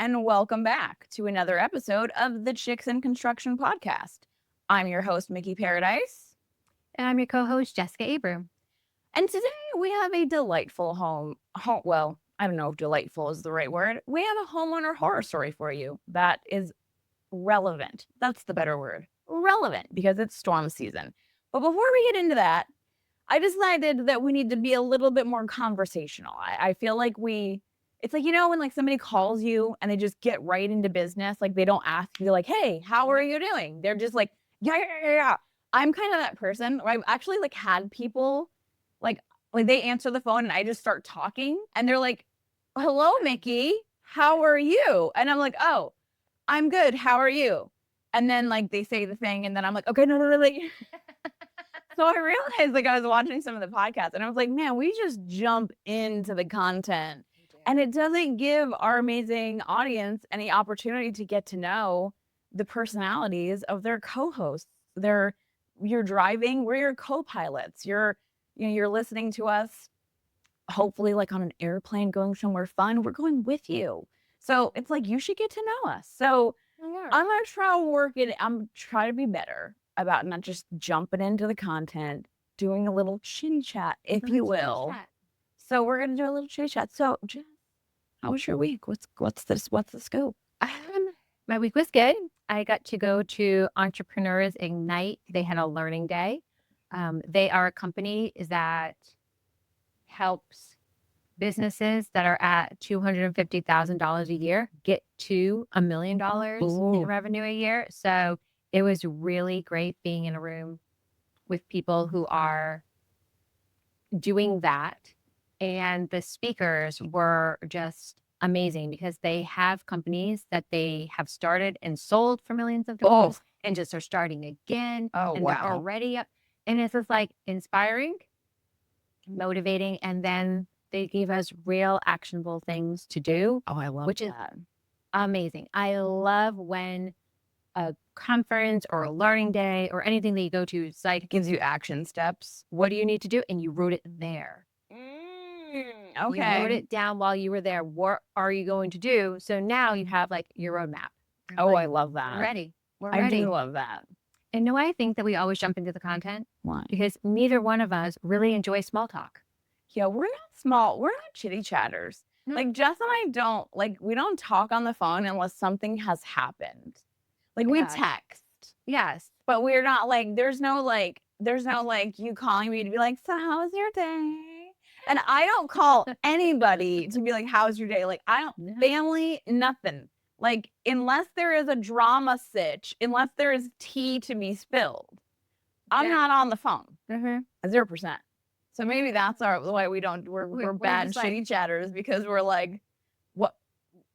and welcome back to another episode of the Chicks in Construction podcast. I'm your host, Mikki Paradise. And I'm your co-host, Jessica Abram. And today we have a delightful well, I don't know if delightful is the right word. We have a homeowner horror story for you that is relevant. That's the better word. Relevant, because it's storm season. But before we get into that, I decided that we need to be a little bit more conversational. I feel like it's like, when like somebody calls you and they just get right into business, like they don't ask you like, hey, how are you doing? They're just like, yeah. I'm kind of that person. I've actually like had people like they answer the phone and I just start talking and they're like, hello, Mikki, how are you? And I'm like, oh, I'm good. How are you? And then like they say the thing and then I'm like, okay, no. Like, so I realized like I was watching some of the podcasts and I was like, man, we just jump into the content and it doesn't give our amazing audience any opportunity to get to know the personalities of their co-hosts. You're driving, we're your co-pilots. You're listening to us, hopefully like on an airplane going somewhere fun. We're going with you. So it's like you should get to know us. So I'm gonna try to work it. I'm trying to be better about not just jumping into the content, doing a little chitty chat, if you will. So we're gonna do a little chitty chat. So, Jess, how was your week? What's the scoop? My week was good. I got to go to Entrepreneurs Ignite. They had a learning day. They are a company that helps businesses that are at $250,000 a year get to $1 million in revenue a year. So it was really great being in a room with people who are doing that. And the speakers were just amazing because they have companies that they have started and sold for millions of dollars and just are starting again. Oh, and wow. They're already up. And it's just like inspiring, motivating. And then they gave us real actionable things to do. Oh, I love which that. Is amazing. I love when a conference or a learning day or anything that you go to, it's like, Gives you action steps. what do you need to do? And you wrote it there. Okay. You wrote it down while you were there. What are you going to do? So now you have like your roadmap. Oh, like, I love that. We're ready. We're I ready. do love that. And no, I think that we always jump into the content. Why? Because neither one of us really enjoy small talk. Yeah, we're not small. We're not chitty chatters. No. Like Jess and I we don't talk on the phone unless something has happened. Like we text. Yes. But we're not like, there's no like you calling me to be like, so how was your day? And I don't call anybody to be like, how's your day? Like family, nothing. Like unless there is a drama sitch, unless there is tea to be spilled, I'm not on the phone. 0%. So maybe that's why we're bad shitty chatters because we're like, what?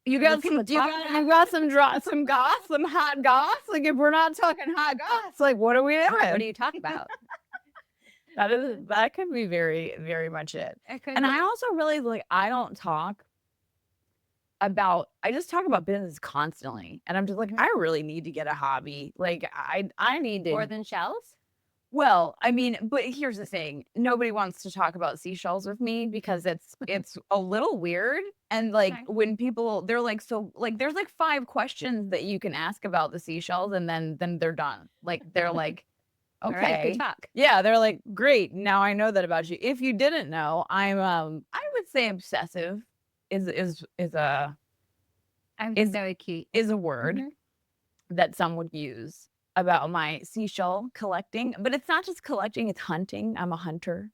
You got some goss, some hot goss. Like if we're not talking hot goss, like what are we doing? What are you talking about? That could be very, very much it. And I also really like I just talk about business constantly. And I'm just like, I really need to get a hobby. Like I need to more than shells. Well, I mean, but here's the thing. Nobody wants to talk about seashells with me because it's a little weird. And like when people they're like, so like there's like 5 questions that you can ask about the seashells and then they're done. Like they're like, okay. Right, good talk. Yeah, they're like, great. Now I know that about you. If you didn't know, I'm I would say obsessive is very cute. Is a word that some would use about my seashell collecting, but it's not just collecting, it's hunting. I'm a hunter.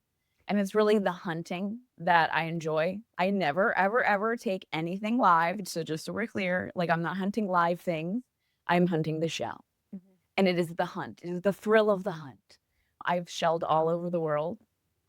And it's really the hunting that I enjoy. I never, ever, ever take anything live. So just so we're clear, like I'm not hunting live things. I'm hunting the shell. And it is the hunt. It is the thrill of the hunt. I've shelled all over the world.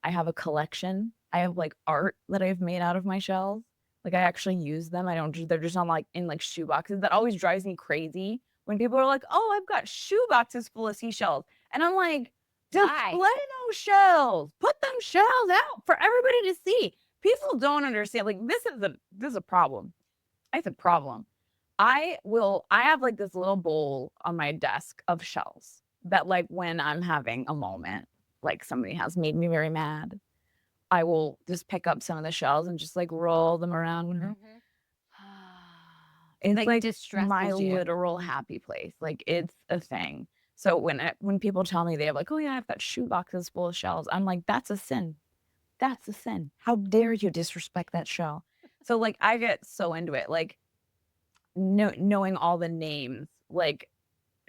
I have a collection. I have like art that I've made out of my shells. Like I actually use them. They're just on like in like shoe boxes. That always drives me crazy. When people are like, oh, I've got shoe boxes full of seashells. And I'm like, display those shells. Put them shells out for everybody to see. People don't understand. Like, this is a problem. It's a problem. I have like this little bowl on my desk of shells that like when I'm having a moment, like somebody has made me very mad, I will just pick up some of the shells and just like roll them around. It's Like, like distresses my you. literal happy place. Like it's a thing. So when people tell me they have like, oh yeah, I've got shoe boxes full of shells, I'm like, that's a sin. That's a sin. How dare you disrespect that shell? So like I get so into it. Like knowing all the names, like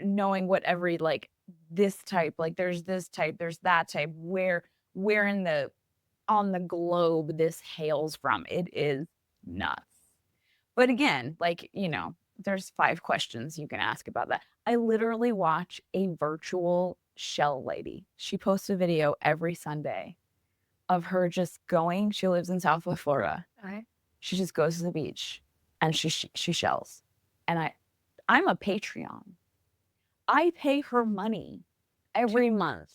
knowing what every like this type, like there's this type, there's that type, where in the on the globe this hails from. It is nuts. But again, like, there's 5 questions you can ask about that. I literally watch a virtual shell lady. She posts a video every Sunday of her just going. She lives in South Florida. Okay. She just goes to the beach and she shells. And I'm a Patreon. I pay her money every month.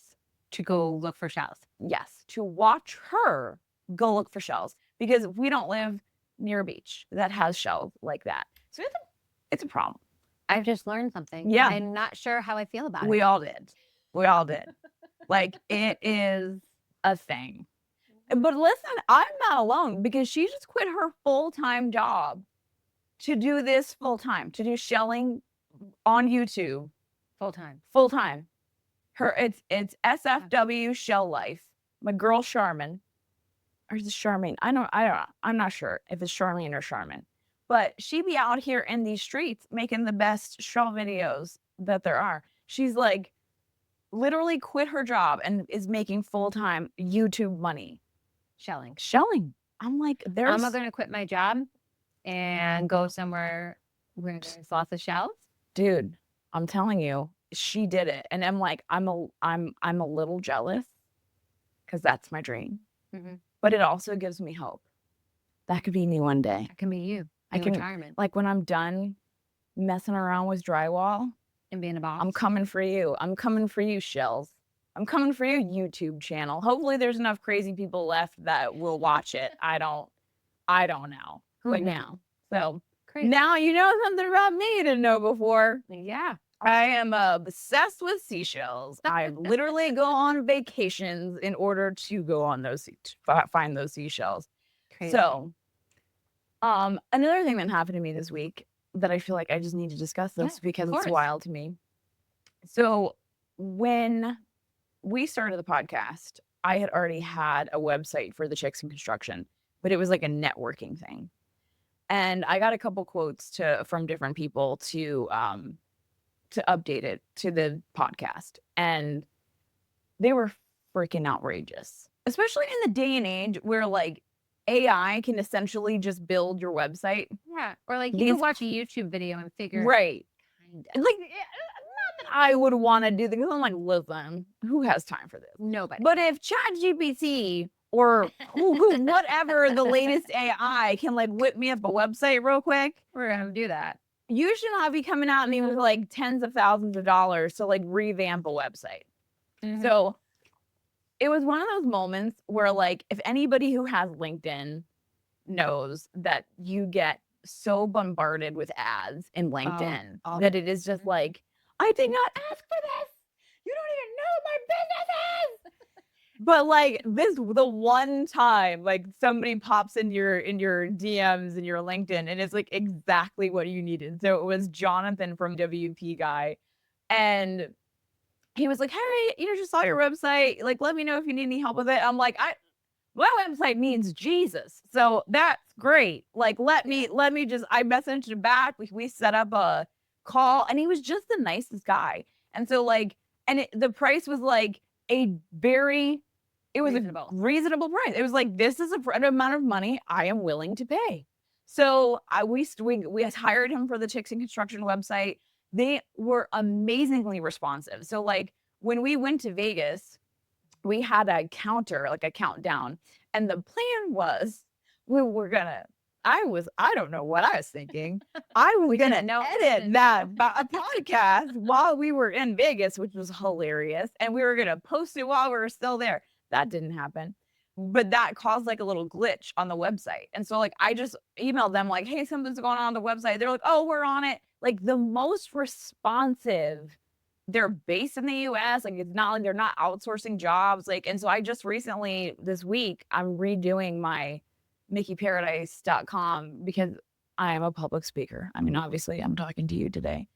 To go look for shells. Yes, to watch her go look for shells because we don't live near a beach that has shells like that. So it's a problem. I've just learned something. Yeah. I'm not sure how I feel about We it. all did. We all did. Like it is a thing. But listen, I'm not alone because she just quit her full-time job to do this full-time, to do shelling on YouTube Full time. full-time. It's SFW Shell Life. My girl Charmin, or is it Charmaine? I don't. I'm not sure if it's Charlene or Charmin, but she be out here in these streets making the best shell videos that there are. She's like, literally quit her job and is making full-time YouTube money Shelling. shelling. I'm like, there's I'm going to quit my job and go somewhere where there's lots of shells. dude. I'm telling you, she did it, and I'm like, I'm a little jealous because that's my dream. Mhm. But it also gives me hope. That could be me one day. That can be you. I In can- retirement Like when I'm done messing around with drywall, and being a boss. I'm coming for you. I'm coming for you, Shells. I'm coming for your YouTube channel. Hopefully there's enough crazy people left that will watch it. I don't know. Who But knows? now. So Crazy. now you know something about me you didn't know before. Yeah. I am obsessed with seashells. I literally go on vacations in order to go on those find those seashells. Crazy. So, another thing that happened to me this week that I feel like I just need to discuss this because it's course. wild to me. So, when we started the podcast, I had already had a website for the Chicks in Construction, but it was like a networking thing. And I got a couple quotes from different people to update it to the podcast, and they were freaking outrageous, especially in the day and age where like AI can essentially just build your website. Yeah. Or like you These- can watch a YouTube video and figure Right. Kinda. Like, not that I would want to do this. I'm like, listen, who has time for this? Nobody. But if ChatGPT or whatever the latest AI can like whip me up a website real quick, We're going to do that. you should not be coming out and even like tens of thousands of dollars to like revamp a website. Mhm. So it was one of those moments where like if anybody who has LinkedIn knows that you get so bombarded with ads in LinkedIn all that it is just like, I did not ask for this. You don't even know what my business is. But like the one time like somebody pops in your DMs in your LinkedIn and it's like exactly what you needed. So it was Jonathan from WP Guy, and he was like, "Hey, just saw your website. Like, let me know if you need any help with it." I'm like, my website means Jesus, so that's great. Like, let me just. I messaged him back. We set up a call, and he was just the nicest guy. And so like, and the price was like it was Reasonable. a reasonable price. It was like, this is an amount of money I am willing to pay. So we hired him for the Chicks in Construction website. They were amazingly responsive. So like when we went to Vegas, we had a counter, like a countdown. And the plan was we were gonna, I don't know what I was thinking. I was gonna edit that a podcast while we were in Vegas, which was hilarious. And we were gonna post it while we were still there. That didn't happen. But that caused like a little glitch on the website. And so like I just emailed them like, hey, something's going on the website. They're like, oh, we're on it. Like the most responsive. They're based in the US. Like it's not like they're not outsourcing jobs. Like, and so I just recently this week, I'm redoing my MikkiParadise.com because I am a public speaker. I mean, obviously, I'm talking to you today.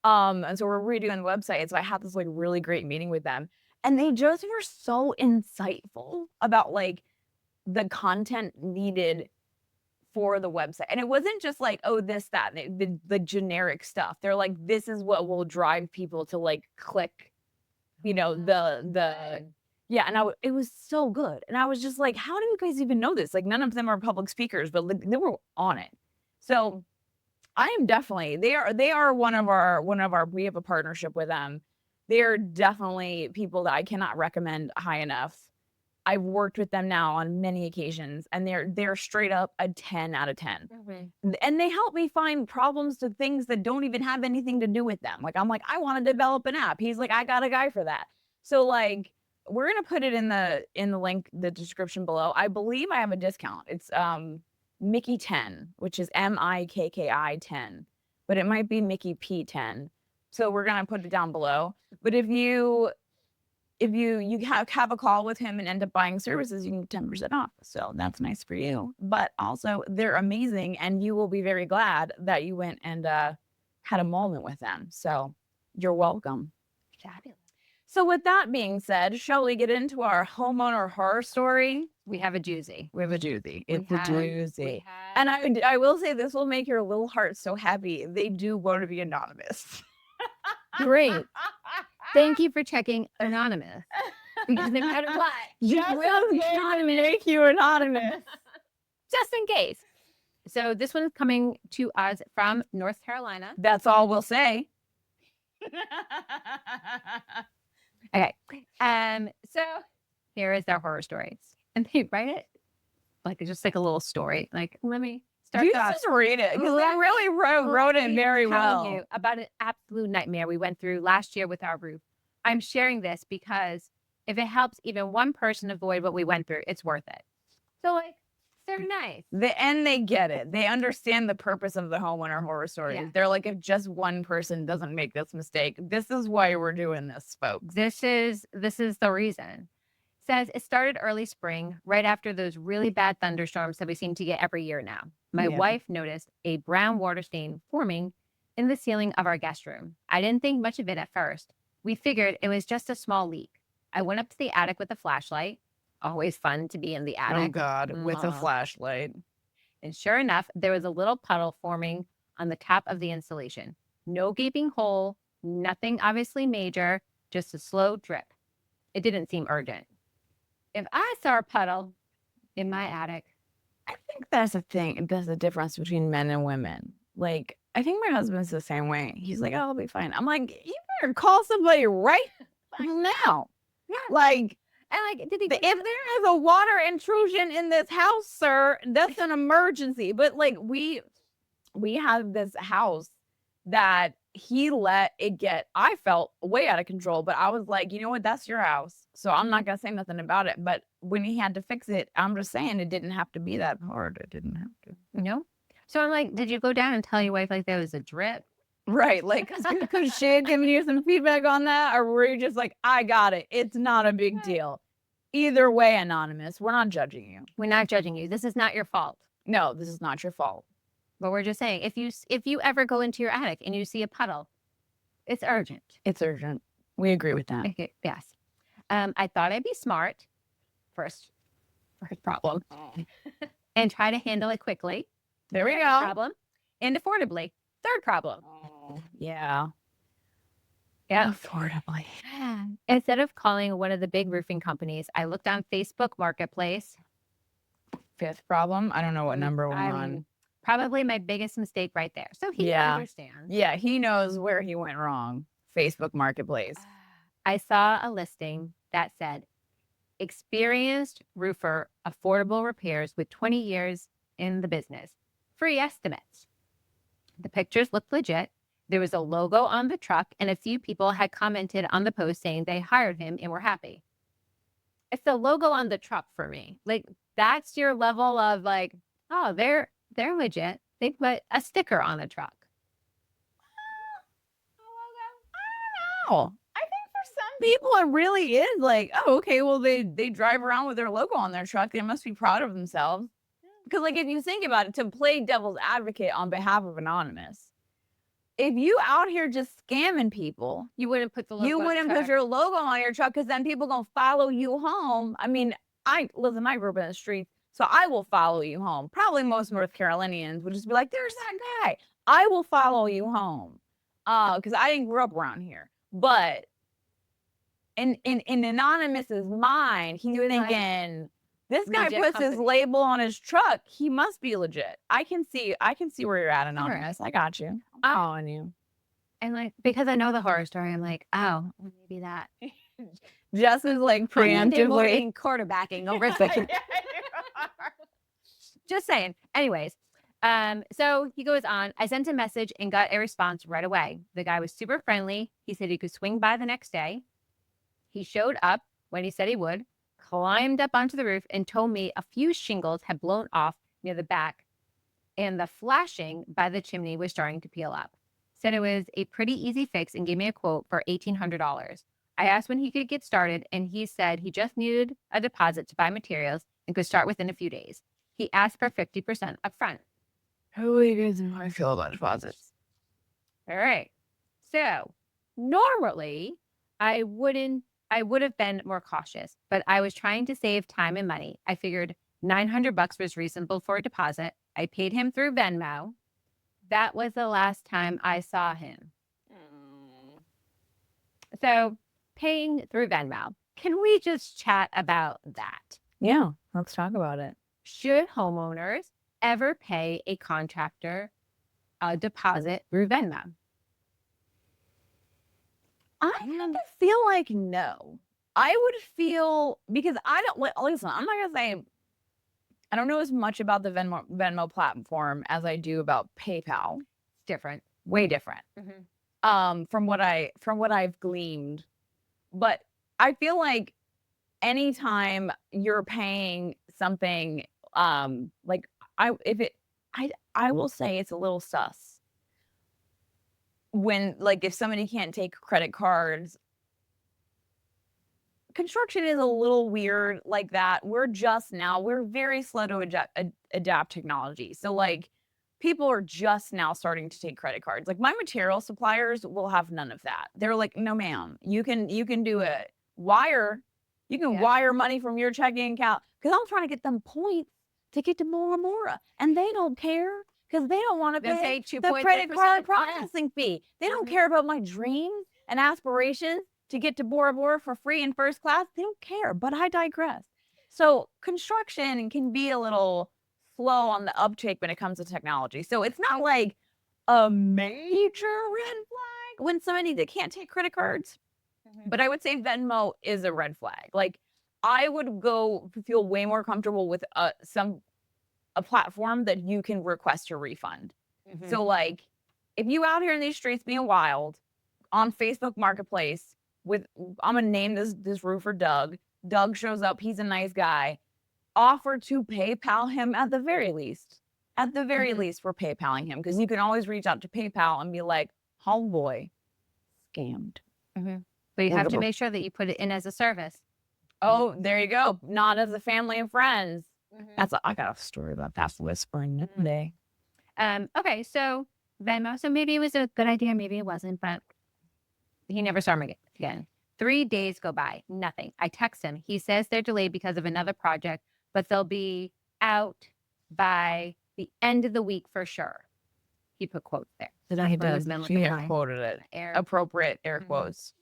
And so we're redoing the website. So I had this like really great meeting with them, and they just were so insightful about like the content needed for the website. And it wasn't just like, oh, this, that, and the generic stuff. They're like, this is what will drive people to like click, you know, yeah. And it was so good. And I was just like, how do you guys even know this? Like, none of them are public speakers, but like, they were on it. So I am definitely, they are one of our, we have a partnership with them. They are definitely people that I cannot recommend high enough. I've worked with them now on many occasions, and they're straight up a 10 out of 10. And they help me find problems to things that don't even have anything to do with them. Like, I'm like, I want to develop an app. He's like, I got a guy for that. So like, we're gonna put it in the link, the description below. I believe I have a discount. It's Mikki 10, which is MIKKI 10, but it might be Mikki P10. So we're gonna put it down below. But if you have a call with him and end up buying services, you can get 10% off. So that's nice for you. But also, they're amazing, and you will be very glad that you went and had a moment with them. So you're welcome. Fabulous. So with that being said, shall we get into our homeowner horror story? We have a doozy. We have a doozy. It's a doozy. And I will say, this will make your little heart so happy. They do want to be anonymous. Great. Thank you for checking anonymous. Because no matter what, just will make you anonymous. Just in case. So this one is coming to us from North Carolina. That's all we'll say. Okay. So here is their horror stories. And they write it like just like a little story. Like, let me start off. Just read it, because they really wrote it very well. You about an absolute nightmare we went through last year with our roof. I'm sharing this because if it helps even one person avoid what we went through, it's worth it. So like, they're nice. And they get it. They understand the purpose of the homeowner horror stories. Yeah. They're like, if just one person doesn't make this mistake, this is why we're doing this, folks. This is the reason. Says it started early spring, right after those really bad thunderstorms that we seem to get every year now. My wife noticed a brown water stain forming in the ceiling of our guest room. I didn't think much of it at first. We figured it was just a small leak. I went up to the attic with a flashlight. Always fun to be in the attic. Oh, God, with a flashlight. And sure enough, there was a little puddle forming on the top of the insulation. No gaping hole, nothing obviously major, just a slow drip. It didn't seem urgent. If I saw a puddle in my attic, I think that's the thing. That's the difference between men and women. Like, I think my husband's the same way. He's like, oh, I'll be fine. I'm like, you better call somebody right now. Yeah. Like, and like, if there is a water intrusion in this house, sir, that's an emergency. But like, we have this house that he let it get, I felt way out of control, but I was like, you know what, that's your house, so I'm not gonna say nothing about it. But when he had to fix it, I'm just saying, it didn't have to be that hard. It didn't have to. No. So I'm like, did you go down and tell your wife like there was a drip? Right, like, because she had given you some feedback on that, or were you just like, I got it, it's not a big deal? Either way, anonymous, we're not judging you. We're not judging you. This is not your fault. No, this is not your fault. But we're just saying, if you ever go into your attic and you see a puddle, it's urgent. It's urgent. We agree with that. Okay, yes. I thought I'd be smart. First problem. And try to handle it quickly. There we go. Problem. And affordably. Third problem. Oh, yeah. Yeah. Affordably. Instead of calling one of the big roofing companies, I looked on Facebook Marketplace. Fifth problem. I don't know what number we're on. Probably my biggest mistake right there. So he understands. Yeah, he knows where he went wrong. Facebook Marketplace. I saw a listing that said, experienced roofer, affordable repairs with 20 years in the business. Free estimates. The pictures looked legit. There was a logo on the truck, and a few people had commented on the post saying they hired him and were happy. It's the logo on the truck for me. Like, that's your level of like, oh, they're legit. They put a sticker on the truck. I don't know. I think for some people it really is like, oh, okay, well, they drive around with their logo on their truck. They must be proud of themselves. because like if you think about it, to play devil's advocate on behalf of Anonymous, if you out here just scamming people, You wouldn't put the logo. you on wouldn't the put truck. your logo on your truck because then people gonna follow you home. I mean, I grew up in the streets, so I will follow you home. Probably most North Carolinians would just be like, "There's that guy." I will follow you home, because I didn't grow up around here. But in Anonymous's mind, he's He was like, thinking, this guy legit puts his company. label on his truck. He must be legit. I can see where you're at, Anonymous. I got you. I'm following you. And like, because I know the horror story, I'm like, oh, maybe that. Jess is like preemptively quarterbacking over things. Just saying. Anyways, so he goes on. I sent a message and got a response right away. The guy was super friendly. He said he could swing by the next day. He showed up when he said he would, climbed up onto the roof, and told me a few shingles had blown off near the back, and the flashing by the chimney was starting to peel up. Said it was a pretty easy fix and gave me a quote for $1,800. I asked when he could get started, and he said he just needed a deposit to buy materials and could start within a few days. He asked for 50% upfront. Who you guys know how I feel about deposits? All right. So normally I would have been more cautious, but I was trying to save time and money. I figured $900 was reasonable for a deposit. I paid him through Venmo. That was the last time I saw him. So paying through Venmo. Can we just chat about that? Yeah, let's talk about it. Should homeowners ever pay a contractor a deposit through Venmo? I kind of feel like no. I would feel, because I don't listen. I'm not gonna say I don't know as much about the Venmo platform as I do about PayPal. It's different. Way different. From what I've gleaned. But I feel like anytime you're paying something, like I will say it's a little sus when, like, if somebody can't take credit cards. Construction is a little weird like that. We're very slow to adapt technology. So like people are just now starting to take credit cards. Like my material suppliers will have none of that. They're like, no, ma'am, you can do it. You can wire money from your checking account, because I'm trying to get them points to get to Mora Mora, and they don't care because they don't want to pay the credit card processing fee. They don't care about my dreams and aspirations to get to Bora Bora for free in first class. They don't care, but I digress. So construction can be a little slow on the uptake when it comes to technology. So it's not like a major red flag when somebody that can't take credit cards. But I would say Venmo is a red flag. Like I would feel way more comfortable with a platform that you can request a refund. So like if you out here in these streets being wild on Facebook Marketplace, I'm gonna name this roofer Doug. Doug shows up. He's a nice guy. Offer to PayPal him at the very least. At the very least, we're PayPaling him, because you can always reach out to PayPal and be like, "Homeboy, scammed." But you have to make sure that you put it in as a service. Oh, there you go. Not as a family and friends. I got a story about that whispering today. Okay, so Venmo. So maybe it was a good idea, maybe it wasn't, but he never saw me again. 3 days go by, nothing. I text him. He says they're delayed because of another project, but they'll be out by the end of the week for sure. He put quotes there. So he does. He quoted it. Appropriate air quotes.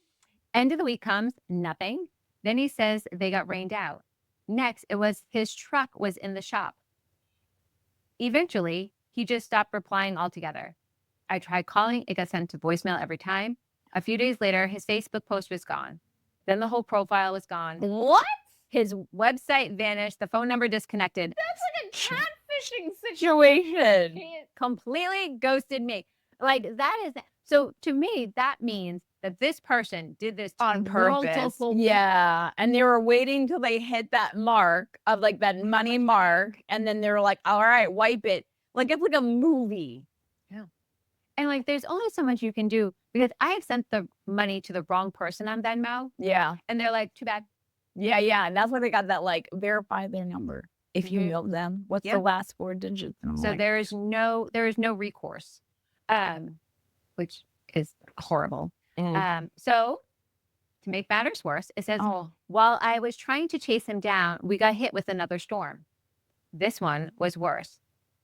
End of the week comes, nothing. Then he says they got rained out. Next, it was his truck was in the shop. Eventually, he just stopped replying altogether. I tried calling. It got sent to voicemail every time. A few days later, his Facebook post was gone. Then the whole profile was gone. What? His website vanished. The phone number disconnected. That's like a catfishing situation. He completely ghosted me. Like that is, so to me, that means that this person did this on purpose. Yeah. And they were waiting till they hit that mark of like that money mark. And then they were like, all right, wipe it. Like it's like a movie. Yeah. And like, there's only so much you can do, because I have sent the money to the wrong person on Venmo. Yeah. And they're like, too bad. Yeah. Yeah. And that's why they got that, like, verify their number. if you know them. What's the last 4 digits? And I'm So like, there is no recourse, which is horrible. So to make matters worse, it says, while I was trying to chase him down, we got hit with another storm. This one was worse.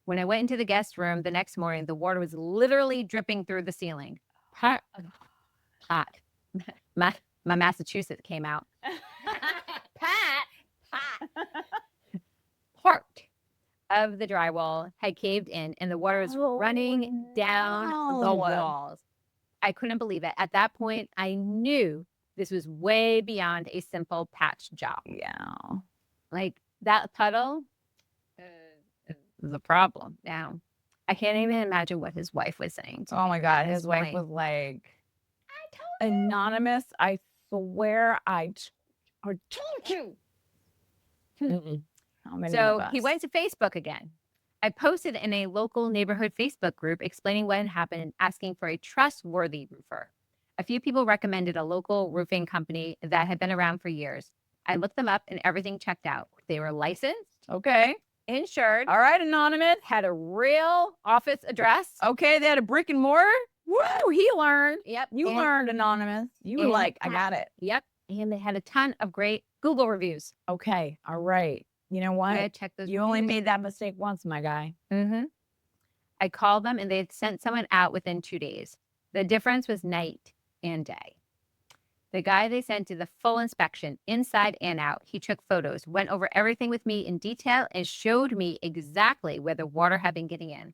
When I went into the guest room the next morning, the water was literally dripping through the ceiling. Hot. My Massachusetts came out. Part of the drywall had caved in and the water was running down the walls. I couldn't believe it. At that point, I knew this was way beyond a simple patch job. Yeah. Like that puddle is the problem now. I can't even imagine what his wife was saying. Oh my God. His wife was like, I told you. Anonymous, I swear I told you. So he went to Facebook again. I posted in a local neighborhood Facebook group explaining what had happened and asking for a trustworthy roofer. A few people recommended a local roofing company that had been around for years. I looked them up and everything checked out. They were licensed. Okay. Insured. All right, Anonymous. Had a real office address. Okay, they had a brick and mortar. Woo, he learned. Yep. You learned, Anonymous. You were like, I got it. Yep. And they had a ton of great Google reviews. Okay. All right. You know what? Check those you only made that mistake once, my guy. I called them and they had sent someone out within 2 days. The difference was night and day. The guy they sent did the full inspection, inside and out. He took photos, went over everything with me in detail, and showed me exactly where the water had been getting in.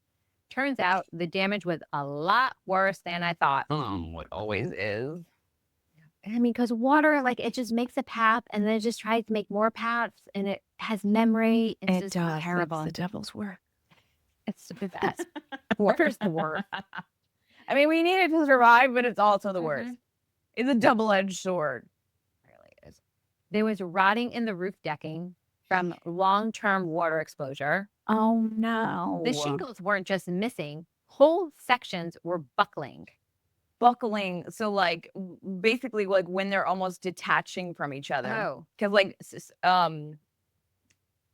Turns out the damage was a lot worse than I thought. It always is. I mean, because water, like, it just makes a path and then it just tries to make more paths and it has memory. It's just terrible. It's the devil's work. It's the best. Water's the worst. I mean, we need it to survive, but it's also the worst. It's a double-edged sword. It really is. There was rotting in the roof decking from long-term water exposure. Oh, no. The shingles weren't just missing. Whole sections were buckling. Buckling. So, like, basically, like, when they're almost detaching from each other. Oh. Because, like,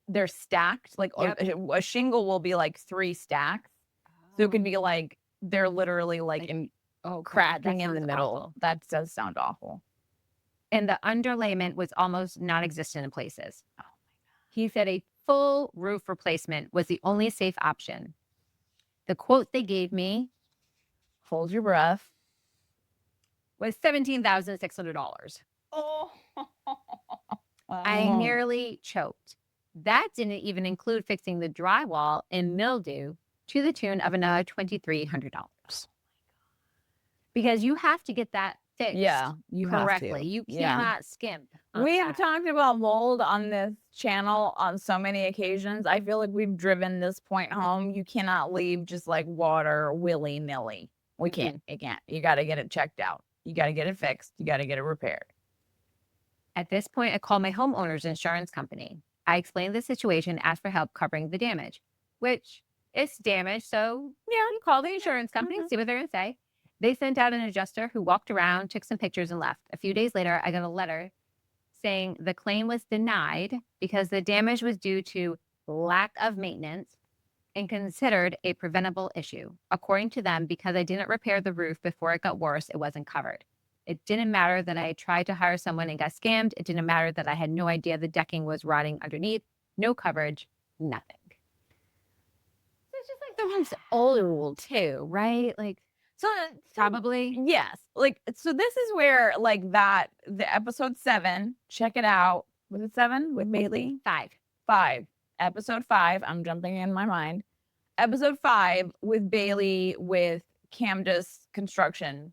they're stacked. Like, a shingle will be, like, 3 stacks. So it could be, like, they're literally, like cracking in the middle. Awful. That does sound awful. And the underlayment was almost non-existent in places. Oh my God. He said a full roof replacement was the only safe option. The quote they gave me, hold your breath, was $17,600. Oh. I nearly choked. That didn't even include fixing the drywall and mildew to the tune of another $2,300. Because you have to get that fixed you correctly. Have to. You cannot skimp. We have talked about mold on this channel on so many occasions. I feel like we've driven this point home. You cannot leave just like water willy-nilly. We can't. You can't. You got to get it checked out. You got to get it fixed. You got to get it repaired. At this point, I called my homeowner's insurance company. I explained the situation, asked for help covering the damage, which is damage. So, you call the insurance company and see what they're going to say. They sent out an adjuster who walked around, took some pictures, and left. A few days later, I got a letter saying the claim was denied because the damage was due to lack of maintenance and considered a preventable issue. According to them, because I didn't repair the roof before it got worse, it wasn't covered. It didn't matter that I tried to hire someone and got scammed. It didn't matter that I had no idea the decking was rotting underneath. No coverage, nothing. It's just like the one's old too, right? Like, so probably. Yes. Like, so this is where like the episode 7, check it out. Was it 7 with Bailey? 5. Episode 5. I'm jumping in my mind. Episode 5 with Bailey with Camdus Construction.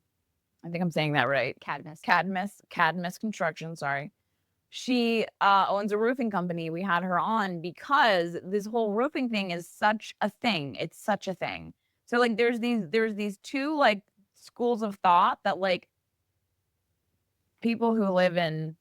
I think I'm saying that right. Cadmus Construction. Sorry. She owns a roofing company. We had her on because this whole roofing thing is such a thing. It's such a thing. So like there's these 2 like schools of thought that like people who live in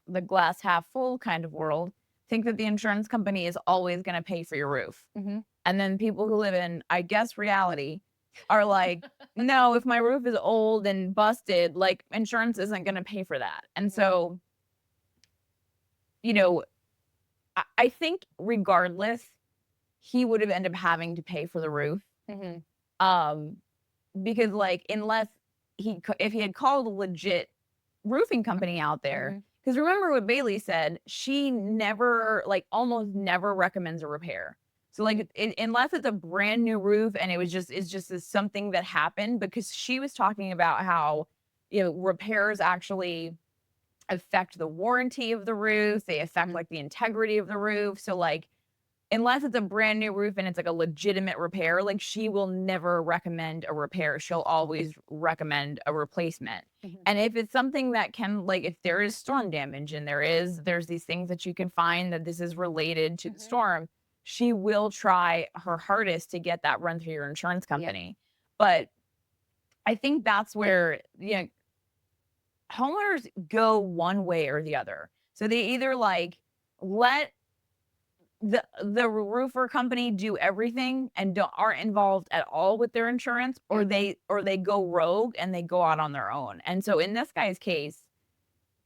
the glass half full kind of world think that the insurance company is always going to pay for your roof. And then people who live in, I guess, reality are like, no, if my roof is old and busted, like insurance isn't going to pay for that. And so, you know, I think regardless, he would have ended up having to pay for the roof. Um, because like unless if he had called a legit roofing company out there, because remember what Bailey said, she never like almost never recommends a repair. So like unless it's a brand new roof and it's just something that happened, because she was talking about how repairs actually affect the warranty of the roof, they affect like the integrity of the roof. So like unless it's a brand new roof and it's like a legitimate repair, like she will never recommend a repair. She'll always recommend a replacement. And if it's something that can, like, if there is storm damage and there's these things that you can find that this is related to the storm, she will try her hardest to get that run through your insurance company. But I think that's where, homeowners go one way or the other. So they either like let the roofer company do everything and aren't involved at all with their insurance, or they go rogue and they go out on their own. And so in this guy's case,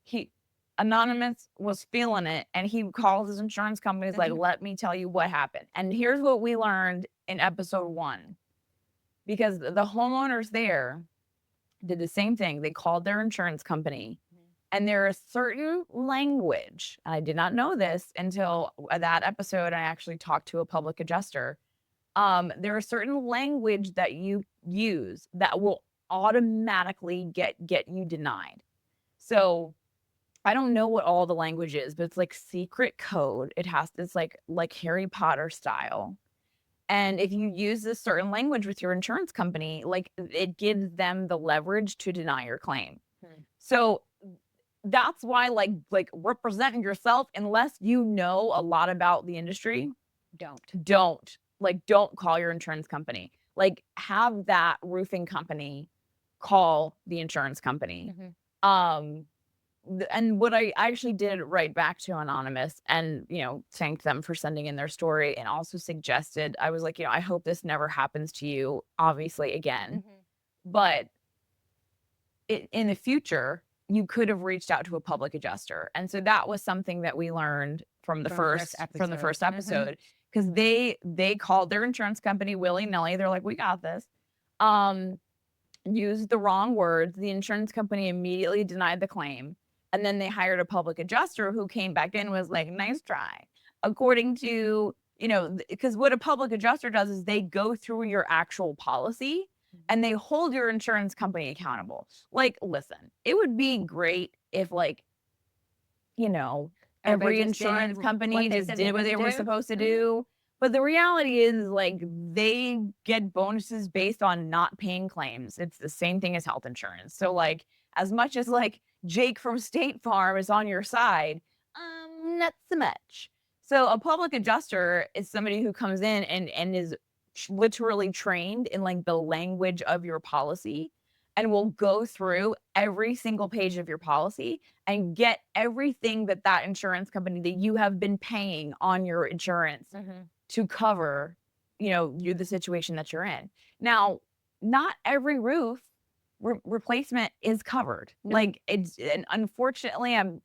he anonymous was feeling it and he calls his insurance company, is like, let me tell you what happened. And here's what we learned in episode 1, because the homeowners there did the same thing. They called their insurance company. And there is certain language, I did not know this until that episode. I actually talked to a public adjuster. There are certain language that you use that will automatically get you denied. So I don't know what all the language is, but it's like secret code. It's like Harry Potter style. And if you use this certain language with your insurance company, like it gives them the leverage to deny your claim. So that's why like representing yourself, unless you know a lot about the industry, don't call your insurance company. Like have that roofing company call the insurance company. And what I actually did write back to Anonymous and thanked them for sending in their story, and also suggested, I was like, I hope this never happens to you, obviously, again. But in the future, you could have reached out to a public adjuster. And so that was something that we learned from the first episode, because they called their insurance company willy-nilly. They're like, we got this. Used the wrong words. The insurance company immediately denied the claim. And then they hired a public adjuster who came back in and was like, nice try. According to, because what a public adjuster does is they go through your actual policy and they hold your insurance company accountable. Like, listen, it would be great if every insurance company just did what they were supposed to do. But the reality is, like, they get bonuses based on not paying claims. It's the same thing as health insurance. So, like, as much as like Jake from State Farm is on your side, not so much. So a public adjuster is somebody who comes in and is literally trained in like the language of your policy, and will go through every single page of your policy and get everything that insurance company that you have been paying on your insurance to cover, the situation that you're in. Now, not every roof replacement is covered. Like and unfortunately, I'm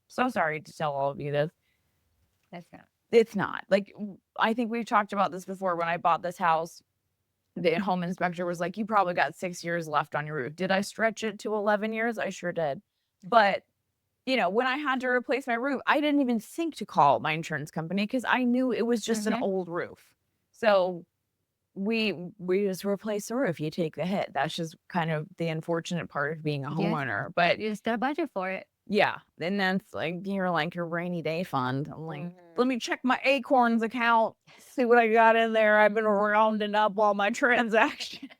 so sorry to tell all of you this. It's not. Like, I think we've talked about this before. When I bought this house, the home inspector was like, you probably got 6 years left on your roof. Did I stretch it to 11 years? I sure did. But, when I had to replace my roof, I didn't even think to call my insurance company because I knew it was just an old roof. So we just replace the roof. You take the hit. That's just kind of the unfortunate part of being a homeowner. But you just got a budget for it. Yeah. And that's like, you're like your rainy day fund. I'm like, let me check my Acorns account, see what I got in there. I've been rounding up all my transactions.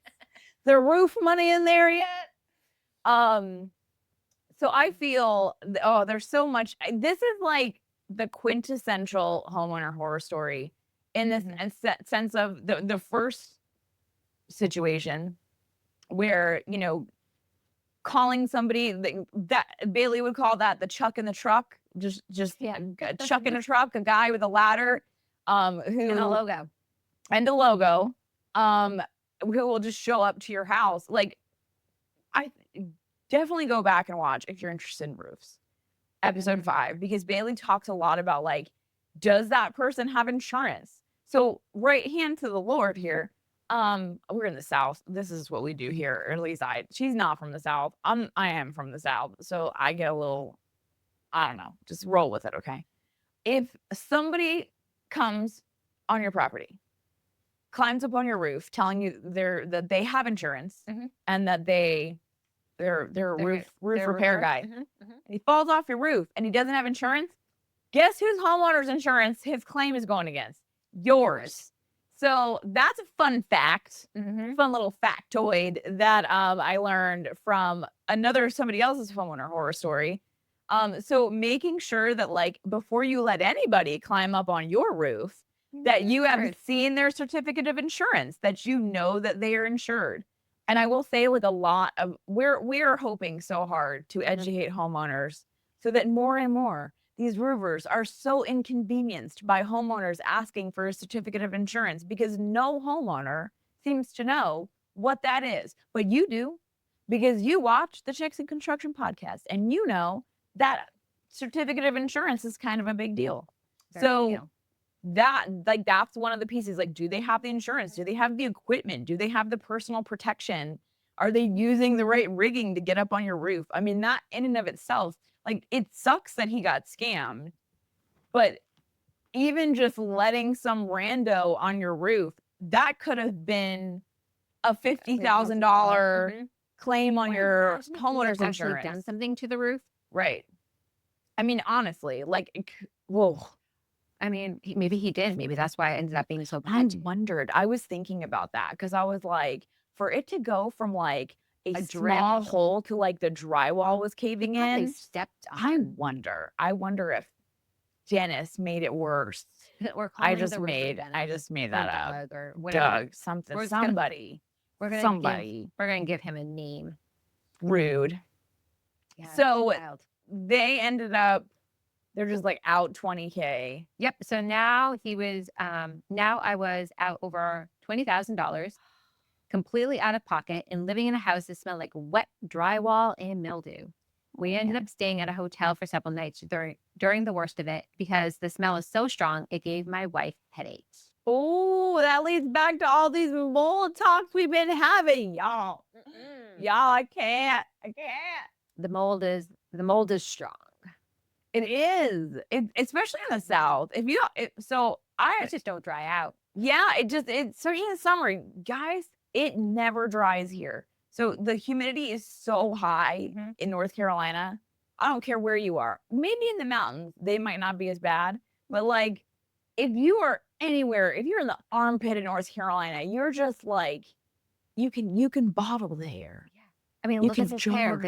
The roof money in there yet? So I feel, there's so much. This is like the quintessential homeowner horror story in this sense of the first situation where, calling somebody that Bailey would call that the chuck in the truck, just a chuck in a truck, a guy with a ladder, and a logo, who will just show up to your house. Like, I definitely go back and watch if you're interested in roofs, episode 5, because Bailey talks a lot about like Does that person have insurance? So right hand to the Lord here. We're in the South. This is what we do here, or at least she's not from the South. I am from the South. So I get a little, I don't know, just roll with it, okay? If somebody comes on your property, climbs up on your roof telling you that they have insurance and that they're a roof repair guy, and he falls off your roof and he doesn't have insurance, guess whose homeowner's insurance his claim is going against? Yours. So that's a fun fact, fun little factoid that I learned from somebody else's homeowner horror story. So making sure that like before you let anybody climb up on your roof, that you have seen their certificate of insurance, that you know that they are insured. And I will say, like, a lot of we're hoping so hard to educate homeowners so that more and more these roofers are so inconvenienced by homeowners asking for a certificate of insurance, because no homeowner seems to know what that is. But you do, because you watch the Chicks in Construction podcast and you know that certificate of insurance is kind of a big deal. So that's one of the pieces. Like, do they have the insurance? Do they have the equipment? Do they have the personal protection? Are they using the right rigging to get up on your roof? I mean, that in and of itself, like, it sucks that he got scammed, but even just letting some rando on your roof, that could have been a $50,000 claim on your homeowner's insurance. Done something to the roof, right? I mean, honestly, like, whoa. I mean, maybe he did. Maybe that's why it ended up being so I bad. wondered. I was thinking about that because I was like, for it to go from like a small hole to like the drywall was caving in. Stepped on. I wonder if Dennis made it worse. I just made that up. Or whatever. Doug, something, somebody. We're gonna give him a name. Rude. Yeah, so they ended up. They're just like out $20K. Yep. So now I was out over $20,000, completely out of pocket, and living in a house that smelled like wet drywall and mildew. We ended up staying at a hotel for several nights during the worst of it because the smell is so strong it gave my wife headaches. Oh, that leads back to all these mold talks we've been having, y'all. Y'all, I can't. The mold is strong. It is, especially in the South. If you don't, I just don't dry out. Yeah, especially in the summer, guys, it never dries here. So the humidity is so high in North Carolina. I don't care where you are. Maybe in the mountains, they might not be as bad. But like, if you are anywhere, if you're in the armpit of North Carolina, you're just like, you can bottle the air. Yeah. I mean, look at his hair.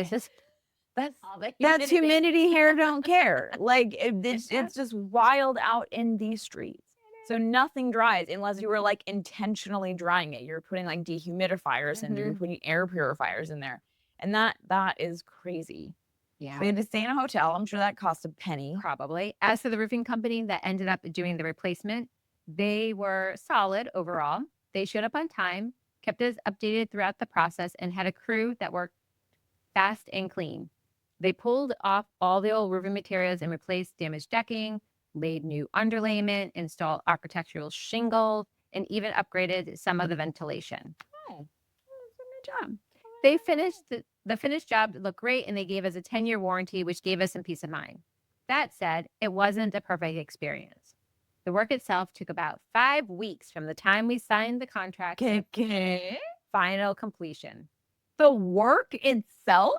That's humidity. Hair don't care. Like, it's just wild out in these streets. So nothing dries unless you were like intentionally drying it. You're putting like dehumidifiers and you're putting air purifiers in there. And that is crazy. Yeah. We had to stay in a hotel. I'm sure that cost a penny. Probably. As for the roofing company that ended up doing the replacement, they were solid overall. They showed up on time, kept us updated throughout the process, and had a crew that worked fast and clean. They pulled off all the old roofing materials and replaced damaged decking, laid new underlayment, installed architectural shingles, and even upgraded some of the ventilation. Oh, that's a good job. They finished the finished job looked great, and they gave us a 10-year warranty, which gave us some peace of mind. That said, it wasn't a perfect experience. The work itself took about 5 weeks from the time we signed the contract to final completion. The work itself?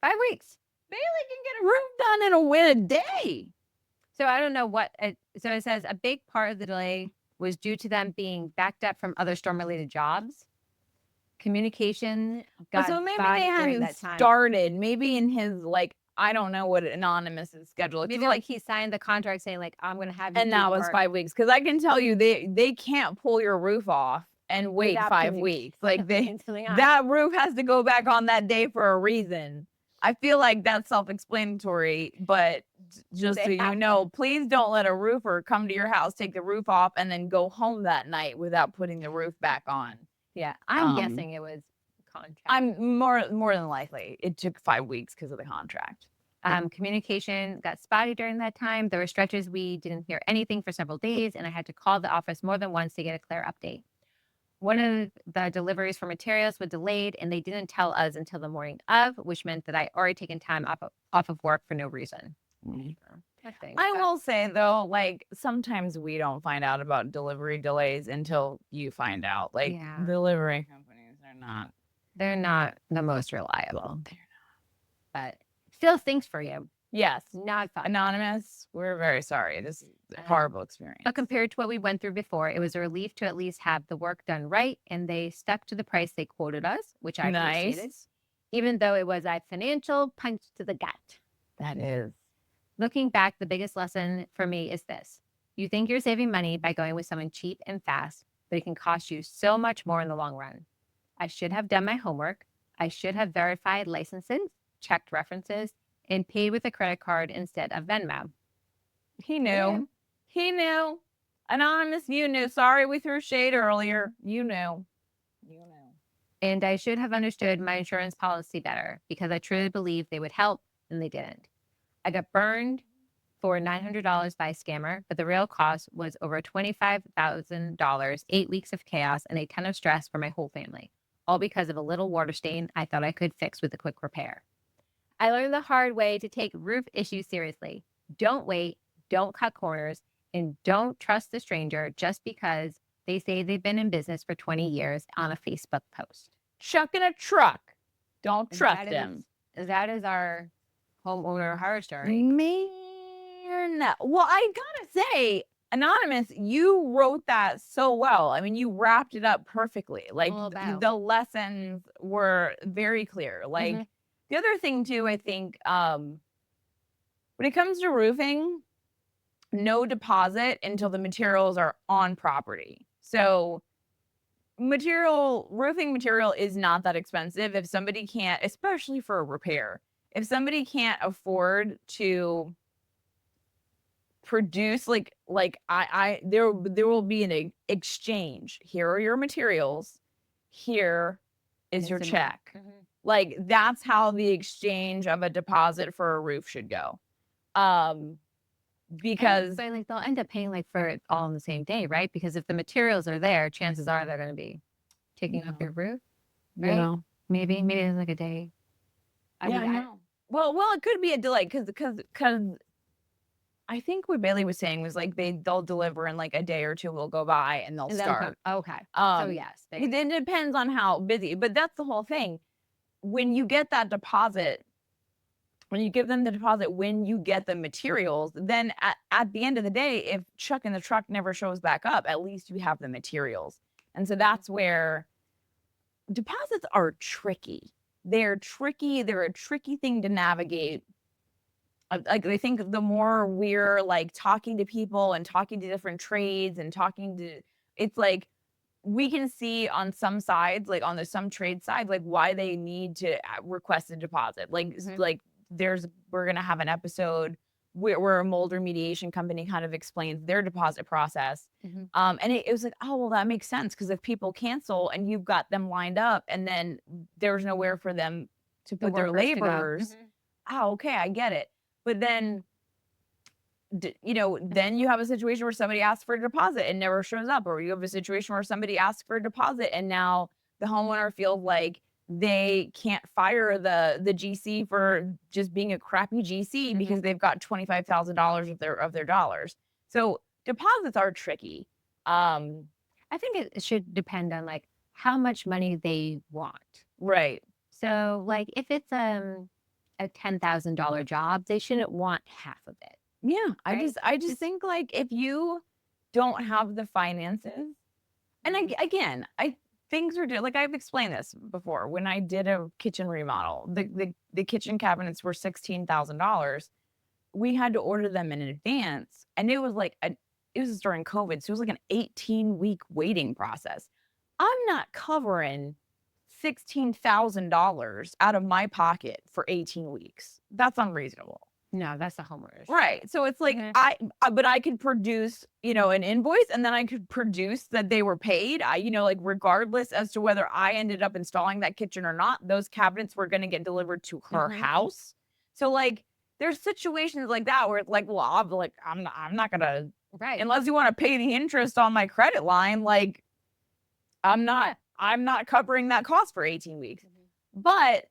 5 weeks. Bailey can get a roof done in a day. So I don't know so it says a big part of the delay was due to them being backed up from other storm-related jobs. Communication got so maybe they hadn't started. Maybe in his, like, I don't know what anonymous schedule. Maybe like he signed the contract saying like, I'm going to have you and that was 5 weeks. Because I can tell you they can't pull your roof off and wait 5 weeks. Like that roof has to go back on that day for a reason. I feel like that's self-explanatory, but just so you know, please don't let a roofer come to your house, take the roof off, and then go home that night without putting the roof back on. Yeah, I'm guessing it was contract. I'm more than likely it took 5 weeks because of the contract. Communication got spotty during that time. There were stretches we didn't hear anything for several days, and I had to call the office more than once to get a clear update. One of the deliveries for materials was delayed, and they didn't tell us until the morning of, which meant that I already taken time off of work for no reason. I will say though, like sometimes we don't find out about delivery delays until you find out. Like delivery companies are they're not the most reliable. They're not. But still stinks for you. Yes. Not fun. Anonymous, we're very sorry. This is a horrible experience. But compared to what we went through before, it was a relief to at least have the work done right, and they stuck to the price they quoted us, which I appreciated, even though it was a financial punch to the gut. That is. Looking back, the biggest lesson for me is this. You think you're saving money by going with someone cheap and fast, but it can cost you so much more in the long run. I should have done my homework. I should have verified licenses, checked references, and paid with a credit card instead of Venmo. He knew. Yeah. He knew. Anonymous, you knew. Sorry we threw shade earlier. You knew. You knew. And I should have understood my insurance policy better because I truly believed they would help, and they didn't. I got burned for $900 by a scammer, but the real cost was over $25,000, 8 weeks of chaos, and a ton of stress for my whole family, all because of a little water stain I thought I could fix with a quick repair. I learned the hard way to take roof issues seriously. Don't wait, don't cut corners, and don't trust the stranger just because they say they've been in business for 20 years on a Facebook post. Chucking a truck. Don't trust them. That is our homeowner horror story. Man. Well, I gotta say, Anonymous, you wrote that so well. I mean, you wrapped it up perfectly. Like the lessons were very clear. Like the other thing too, I think, when it comes to roofing, no deposit until the materials are on property. So roofing material is not that expensive. If somebody can't, especially for a repair, if somebody can't afford to produce there will be an exchange. Here are your materials. Here is your check. Like that's how the exchange of a deposit for a roof should go. Because like they'll end up paying like for it all on the same day, right? Because if the materials are there, chances are they're going to be taking up your roof, right? Yeah. Maybe it's like a day. I know. Well, it could be a delay because I think what Bailey was saying was like they'll deliver in like a day or two will go by and they'll start. Okay. So yes, it depends on how busy, but that's the whole thing. When you get that deposit, when you give them the deposit, when you get the materials, then at the end of the day, if Chuck in the truck never shows back up, at least you have the materials. And so that's where deposits are tricky. They're tricky. They're a tricky thing to navigate. Like I think the more we're like talking to people and talking to different trades and it's like we can see on some sides, like on some trade sides, like why they need to request a deposit. Like we're gonna have an episode where a Molder mediation company kind of explains their deposit process. And it was like, oh, well, that makes sense. Because if people cancel and you've got them lined up and then there's nowhere for them to put their laborers. Oh, okay, I get it. But then, then you have a situation where somebody asks for a deposit and never shows up. Or you have a situation where somebody asks for a deposit and now the homeowner feels like they can't fire the GC for just being a crappy GC because they've got $25,000 of their dollars. So deposits are tricky. I think it should depend on like how much money they want. Right. So like if it's a $10,000 job, they shouldn't want half of it. Yeah. Right? I just think like if you don't have the finances, and things are like I've explained this before. When I did a kitchen remodel, the kitchen cabinets were $16,000. We had to order them in advance, and it was like it was during COVID, so it was like an 18-week waiting process. I'm not covering $16,000 out of my pocket for 18 weeks. That's unreasonable. No, that's the homeowners. Right. So it's like but I could produce, an invoice and then I could produce that they were paid. Like regardless as to whether I ended up installing that kitchen or not, those cabinets were going to get delivered to her house. So like there's situations like that where it's like, well, I'm not gonna, Right. unless you want to pay the interest on my credit line, like I'm not covering that cost for 18 weeks. But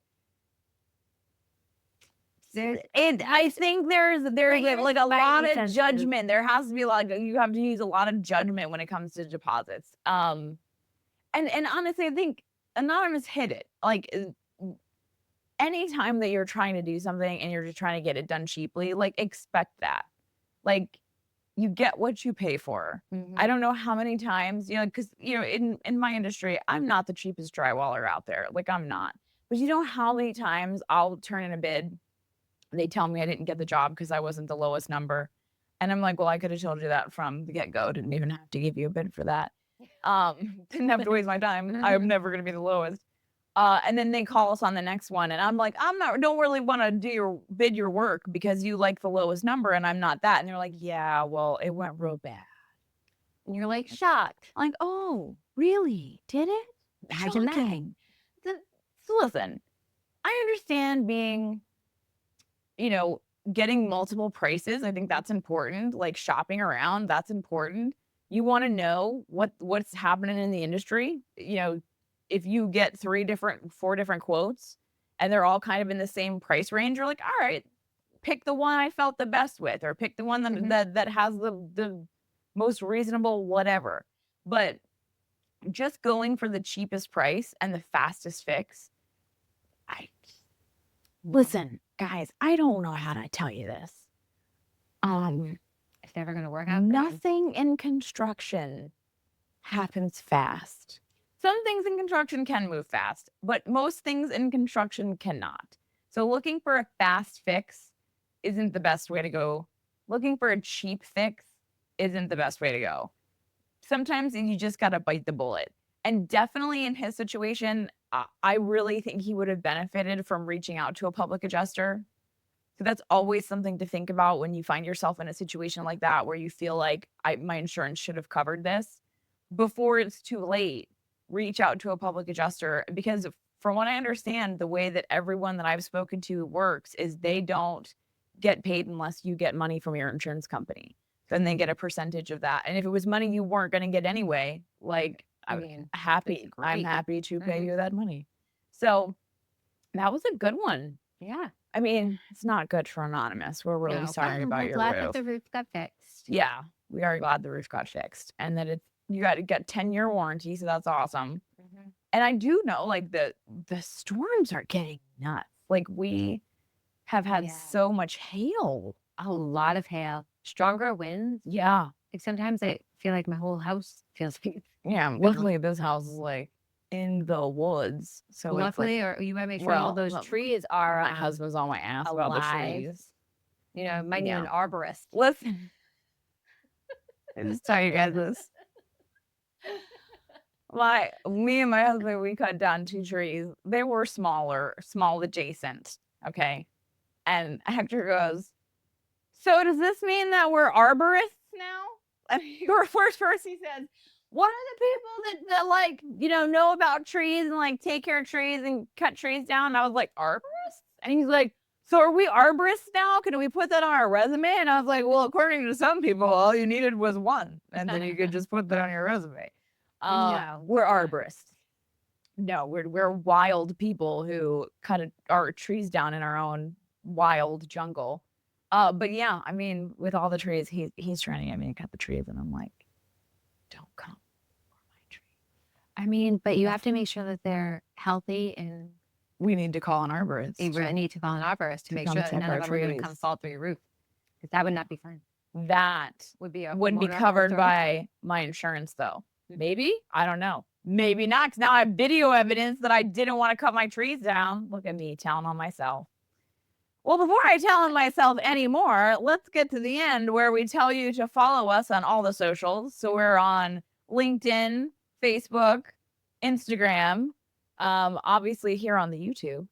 I think there's like a lot of judgment. There has to be like, you have to use a lot of judgment when it comes to deposits. And honestly, I think Anonymous hit it. Like anytime that you're trying to do something and you're just trying to get it done cheaply, like expect that. Like you get what you pay for. I don't know how many times, because in my industry, I'm not the cheapest drywaller out there. Like I'm not. But you know how many times I'll turn in a bid, they tell me I didn't get the job because I wasn't the lowest number. And I'm like, well, I could have told you that from the get-go. Didn't even have to give you a bid for that. Didn't have to waste my time. I'm never going to be the lowest. And then they call us on the next one. And I'm like, don't really want to do your work because you like the lowest number and I'm not that. And they're like, yeah, well, it went real bad. And you're like shocked. Like, oh, really? Did it? Imagine that. So listen, I understand being, getting multiple prices. I think that's important. Like shopping around, that's important. You want to know what's happening in the industry. If you get 4 different quotes and they're all kind of in the same price range, you're like, all right, pick the one I felt the best with, or pick the one that has the most reasonable whatever. But just going for the cheapest price and the fastest fix, listen, guys, I don't know how to tell you this. It's never going to work out. Nothing in construction happens fast. Some things in construction can move fast, but most things in construction cannot. So looking for a fast fix isn't the best way to go. Looking for a cheap fix isn't the best way to go. Sometimes you just got to bite the bullet. And definitely in his situation, I really think he would have benefited from reaching out to a public adjuster. So that's always something to think about when you find yourself in a situation like that where you feel like my insurance should have covered this. Before it's too late, reach out to a public adjuster, because from what I understand, the way that everyone that I've spoken to works is they don't get paid unless you get money from your insurance company. Then they get a percentage of that. And if it was money you weren't going to get anyway, like I'm happy to pay you that money. So that was a good one. Yeah. I mean, it's not good for Anonymous. We're really sorry about your glad roof. that the roof got fixed. Yeah, we are glad the roof got fixed, and that you got to get 10-year warranty, so that's awesome. And I do know, like the storms are getting nuts. Like we have had so much hail, a lot of hail, stronger winds. Yeah, like sometimes I feel like my whole house feels. Yeah, luckily this house is like in the woods, so luckily, or you might make sure all those trees are. My husband's on my ass about the trees. Might need an arborist. Listen, I just tell you guys this. Me and my husband, we cut down 2 trees. They were small adjacent. Okay. And Hector goes, so does this mean that we're arborists now? And your first he says, what are the people that like, know about trees and like take care of trees and cut trees down? And I was like, arborists? And he's like, so are we arborists now? Can we put that on our resume? And I was like, well, according to some people, all you needed was one. And then you could just put that on your resume. No, we're arborists. No, we're wild people who cut our trees down in our own wild jungle. But yeah, I mean, with all the trees, he's trying to get me to cut the trees, and I'm like, don't come for my tree. I mean, but you have to make sure that they're healthy, and we need to call an arborist. You need to call an arborist to make sure that none of them are going to come fall through your roof, because that would not be fun. That wouldn't be covered by my insurance, though. Maybe? I don't know. Maybe not, because now I have video evidence that I didn't want to cut my trees down. Look at me telling on myself. Well, before I tell on myself anymore, let's get to the end where we tell you to follow us on all the socials. So we're on LinkedIn, Facebook, Instagram, obviously here on the YouTube.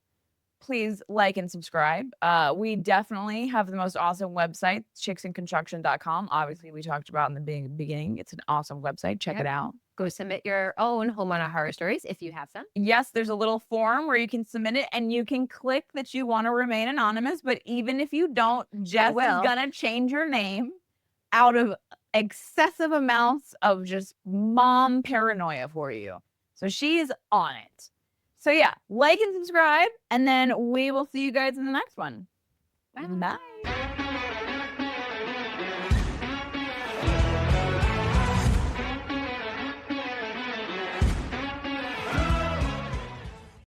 Please like and subscribe. We definitely have the most awesome website, chicksandconstruction.com. Obviously, we talked about in the beginning. It's an awesome website. Check it out. go submit your own homeowner horror stories if you have some. Yes, there's a little form where you can submit it and you can click that you want to remain anonymous. But even if you don't, Jess is will. going to change your name out of excessive amounts of just mom paranoia for you. So she is on it. So yeah, like and subscribe, and then we will see you guys in the next one. Bye. Bye.